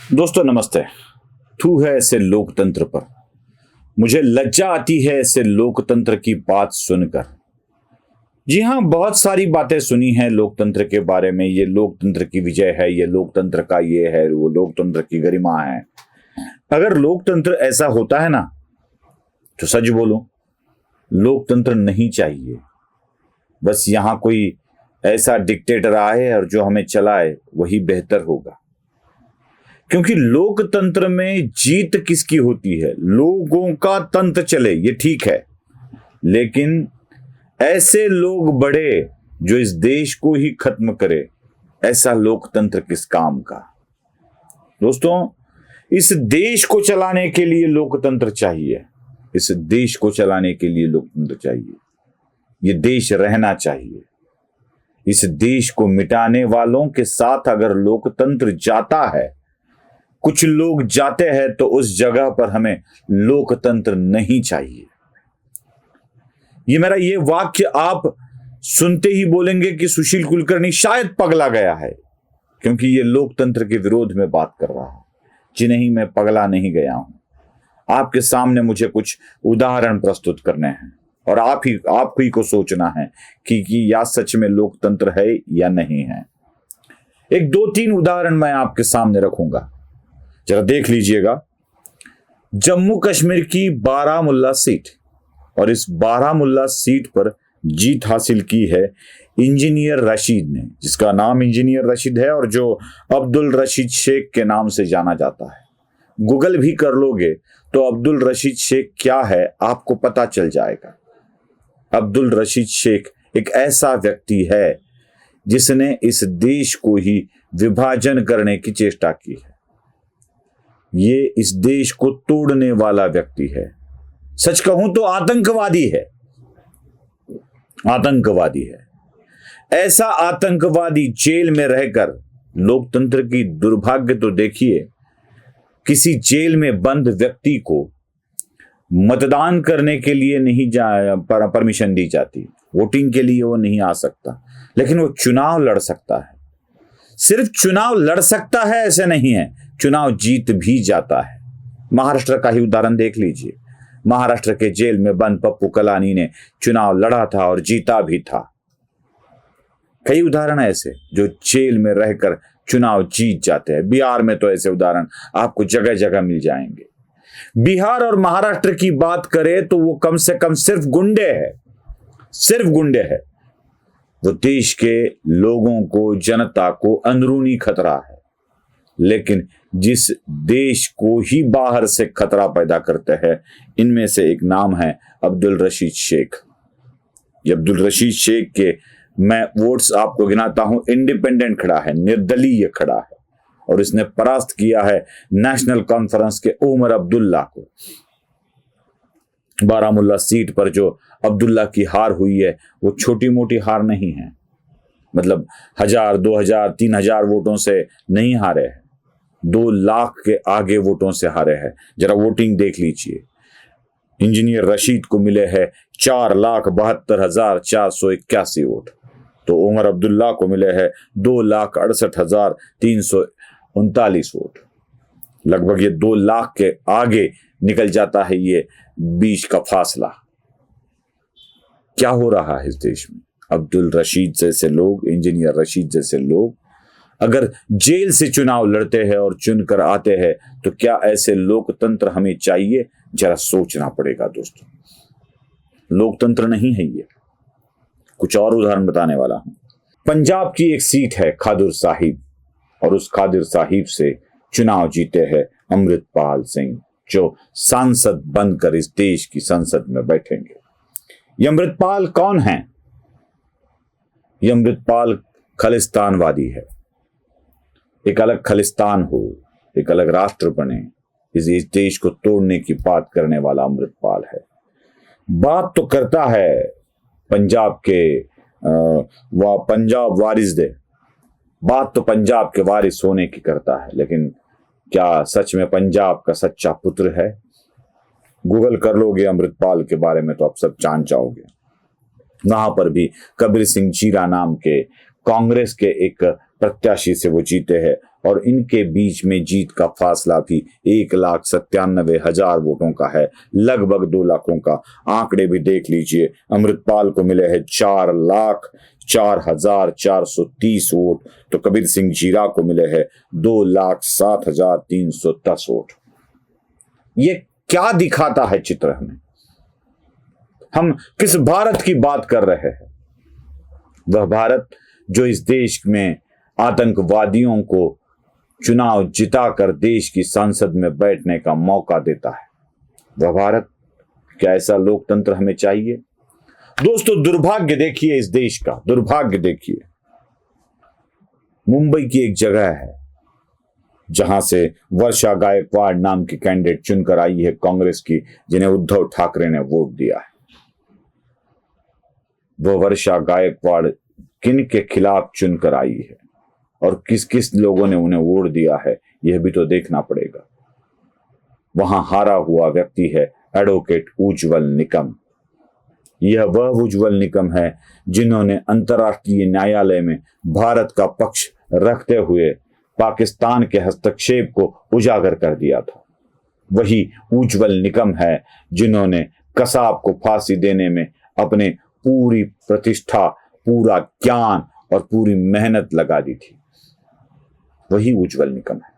दोस्तों नमस्ते। थू है ऐसे लोकतंत्र पर, मुझे लज्जा आती है ऐसे लोकतंत्र की बात सुनकर। जी हाँ, बहुत सारी बातें सुनी हैं लोकतंत्र के बारे में। ये लोकतंत्र की विजय है, ये लोकतंत्र का ये है, वो लोकतंत्र की गरिमा है। अगर लोकतंत्र ऐसा होता है ना, तो सच बोलो, लोकतंत्र नहीं चाहिए। बस यहां कोई ऐसा डिक्टेटर आए और जो हमें चलाए वही बेहतर होगा। क्योंकि लोकतंत्र में जीत किसकी होती है? लोगों का तंत्र चले, ये ठीक है, लेकिन ऐसे लोग बढ़े जो इस देश को ही खत्म करे, ऐसा लोकतंत्र किस काम का? दोस्तों, इस देश को चलाने के लिए लोकतंत्र चाहिए। इस देश को चलाने के लिए लोकतंत्र चाहिए। ये देश रहना चाहिए। इस देश को मिटाने वालों के साथ अगर लोकतंत्र जाता है, कुछ लोग जाते हैं, तो उस जगह पर हमें लोकतंत्र नहीं चाहिए। ये मेरा ये वाक्य आप सुनते ही बोलेंगे कि सुशील कुलकर्णी शायद पगला गया है, क्योंकि ये लोकतंत्र के विरोध में बात कर रहा है। जी नहीं, मैं पगला नहीं गया हूं। आपके सामने मुझे कुछ उदाहरण प्रस्तुत करने हैं और आप ही को सोचना है कि या सच में लोकतंत्र है या नहीं है। एक दो तीन उदाहरण मैं आपके सामने रखूंगा, जरा देख लीजिएगा। जम्मू कश्मीर की बारामुल्ला सीट, और इस बारामुल्ला सीट पर जीत हासिल की है इंजीनियर रशीद ने, जिसका नाम इंजीनियर रशीद है और जो अब्दुल रशीद शेख के नाम से जाना जाता है। गूगल भी कर लोगे तो अब्दुल रशीद शेख क्या है आपको पता चल जाएगा। अब्दुल रशीद शेख एक ऐसा व्यक्ति है जिसने इस देश को ही विभाजन करने की चेष्टा की है। ये इस देश को तोड़ने वाला व्यक्ति है। सच कहूं तो आतंकवादी है। आतंकवादी है। ऐसा आतंकवादी जेल में रहकर, लोकतंत्र की दुर्भाग्य तो देखिए, किसी जेल में बंद व्यक्ति को मतदान करने के लिए नहीं परमिशन दी जाती। वोटिंग के लिए वो नहीं आ सकता, लेकिन वो चुनाव लड़ सकता है। सिर्फ चुनाव लड़ सकता है ऐसे नहीं है, चुनाव जीत भी जाता है। महाराष्ट्र का ही उदाहरण देख लीजिए। महाराष्ट्र के जेल में बंद पप्पू कलानी ने चुनाव लड़ा था और जीता भी था। कई उदाहरण ऐसे जो जेल में रहकर चुनाव जीत जाते हैं। बिहार में तो ऐसे उदाहरण आपको जगह जगह मिल जाएंगे। बिहार और महाराष्ट्र की बात करें तो वो कम से कम सिर्फ गुंडे हैं, सिर्फ गुंडे हैं। वो देश के लोगों को, जनता को अंदरूनी खतरा है। लेकिन जिस देश को ही बाहर से खतरा पैदा करते हैं, इनमें से एक नाम है अब्दुल रशीद शेख। ये अब्दुल रशीद शेख के मैं वोट्स आपको गिनाता हूं। इंडिपेंडेंट खड़ा है, निर्दलीय खड़ा है, और इसने परास्त किया है नेशनल कॉन्फ्रेंस के उमर अब्दुल्ला को। बारामुल्ला सीट पर जो अब्दुल्ला की हार हुई है, वो छोटी मोटी हार नहीं है। मतलब 1000, 2000, 3000 वोटों से नहीं हारे हैं, 2 लाख के आगे वोटों से हारे हैं। जरा वोटिंग देख लीजिए। इंजीनियर रशीद को मिले हैं 4,72,481 वोट, तो उमर अब्दुल्ला को मिले हैं 2,68,339 वोट। लगभग ये 2 लाख के आगे निकल जाता है ये बीच का फासला। क्या हो रहा है इस देश में? अब्दुल रशीद जैसे लोग, इंजीनियर रशीद जैसे लोग अगर जेल से चुनाव लड़ते हैं और चुनकर आते हैं, तो क्या ऐसे लोकतंत्र हमें चाहिए? जरा सोचना पड़ेगा दोस्तों। लोकतंत्र नहीं है ये। कुछ और उदाहरण बताने वाला हूं। पंजाब की एक सीट है खादुर साहिब, और उस खादुर साहिब से चुनाव जीते हैं अमृतपाल सिंह, जो सांसद बनकर इस देश की संसद में बैठेंगे। ये अमृतपाल कौन है? ये अमृतपाल खालिस्तानवादी है। एक अलग खालिस्तान हो, एक अलग राष्ट्र बने, इस देश को तोड़ने की बात करने वाला अमृतपाल है। बात तो करता है पंजाब के पंजाब वारिस दे, बात तो पंजाब के वारिस होने की करता है, लेकिन क्या सच में पंजाब का सच्चा पुत्र है? गूगल कर लोगे अमृतपाल के बारे में तो आप सब जान जाओगे। वहां पर भी कबीर सिंह जीरा नाम के कांग्रेस के एक प्रत्याशी से वो जीते हैं और इनके बीच में जीत का फासला भी 1,97,000 वोटों का है, लगभग 2 लाखों का। आंकड़े भी देख लीजिए, अमृतपाल को मिले हैं 4,04,430 वोट, तो कबीर सिंह जीरा को मिले हैं 2,07,310 वोट। ये क्या दिखाता है चित्र हमें? हम किस भारत की बात कर रहे हैं? वह भारत जो इस देश में आतंकवादियों को चुनाव जिताकर देश की संसद में बैठने का मौका देता है। वह भारत, क्या ऐसा लोकतंत्र हमें चाहिए? दोस्तों, दुर्भाग्य देखिए इस देश का, दुर्भाग्य देखिए। मुंबई की एक जगह है जहां से वर्षा गायकवाड़ नाम की कैंडिडेट चुनकर आई है कांग्रेस की, जिन्हें उद्धव ठाकरे ने वोट दिया है। वह वर्षा गायकवाड़ किन के खिलाफ चुनकर आई है और किस किस लोगों ने उन्हें वोट दिया है, यह भी तो देखना पड़ेगा। वहां हारा हुआ व्यक्ति है एडवोकेट उज्ज्वल निकम। यह वह उज्ज्वल निकम है जिन्होंने अंतर्राष्ट्रीय न्यायालय में भारत का पक्ष रखते हुए पाकिस्तान के हस्तक्षेप को उजागर कर दिया था। वही उज्ज्वल निकम है जिन्होंने कसाब को फांसी देने में अपने पूरी प्रतिष्ठा, पूरा ज्ञान और पूरी मेहनत लगा दी थी। वही उज्ज्वल निकम है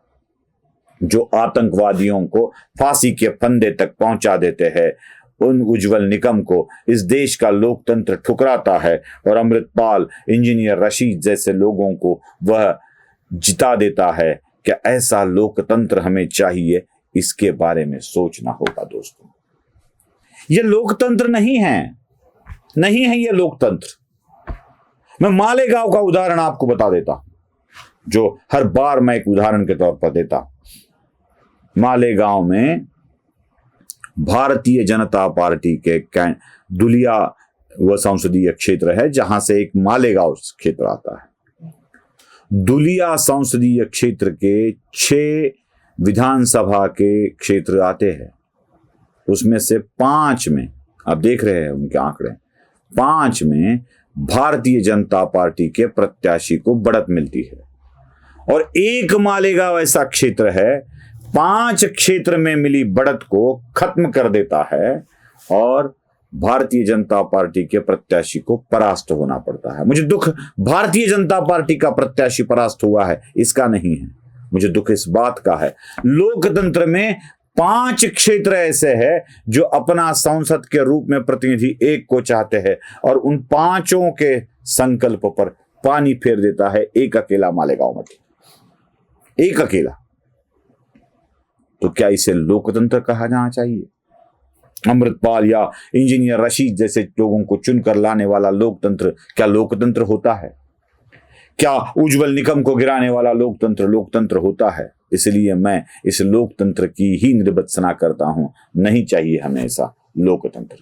जो आतंकवादियों को फांसी के फंदे तक पहुंचा देते हैं। उन उज्ज्वल निकम को इस देश का लोकतंत्र ठुकराता है और अमृतपाल, इंजीनियर रशीद जैसे लोगों को वह जिता देता है। क्या ऐसा लोकतंत्र हमें चाहिए? इसके बारे में सोचना होगा दोस्तों। यह लोकतंत्र नहीं है, नहीं है यह लोकतंत्र। मैं मालेगांव का उदाहरण आपको बता देता, जो हर बार मैं एक उदाहरण के तौर पर देता। मालेगांव में भारतीय जनता पार्टी के दुलिया वह संसदीय क्षेत्र है जहां से एक मालेगांव क्षेत्र आता है। दुलिया संसदीय क्षेत्र के 6 विधानसभा के क्षेत्र आते हैं। उसमें से 5 में, आप देख रहे हैं उनके आंकड़े, 5 में भारतीय जनता पार्टी के प्रत्याशी को बढ़त मिलती है और एक मालेगांव ऐसा क्षेत्र है 5 क्षेत्र में मिली बढ़त को खत्म कर देता है और भारतीय जनता पार्टी के प्रत्याशी को परास्त होना पड़ता है। मुझे दुख भारतीय जनता पार्टी का प्रत्याशी परास्त हुआ है इसका नहीं है, मुझे दुख इस बात का है लोकतंत्र में 5 क्षेत्र ऐसे हैं जो अपना सांसद के रूप में प्रतिनिधि एक को चाहते हैं और उन 5 के संकल्प पर पानी फेर देता है एक अकेला मालेगांव में, एक अकेला। तो क्या इसे लोकतंत्र कहा जाना चाहिए? अमृतपाल या इंजीनियर रशीद जैसे लोगों को चुनकर लाने वाला लोकतंत्र क्या लोकतंत्र होता है? क्या उज्ज्वल निकम को गिराने वाला लोकतंत्र लोकतंत्र होता है? इसलिए मैं इस लोकतंत्र की ही निर्वचना करता हूं। नहीं चाहिए हमें ऐसा लोकतंत्र।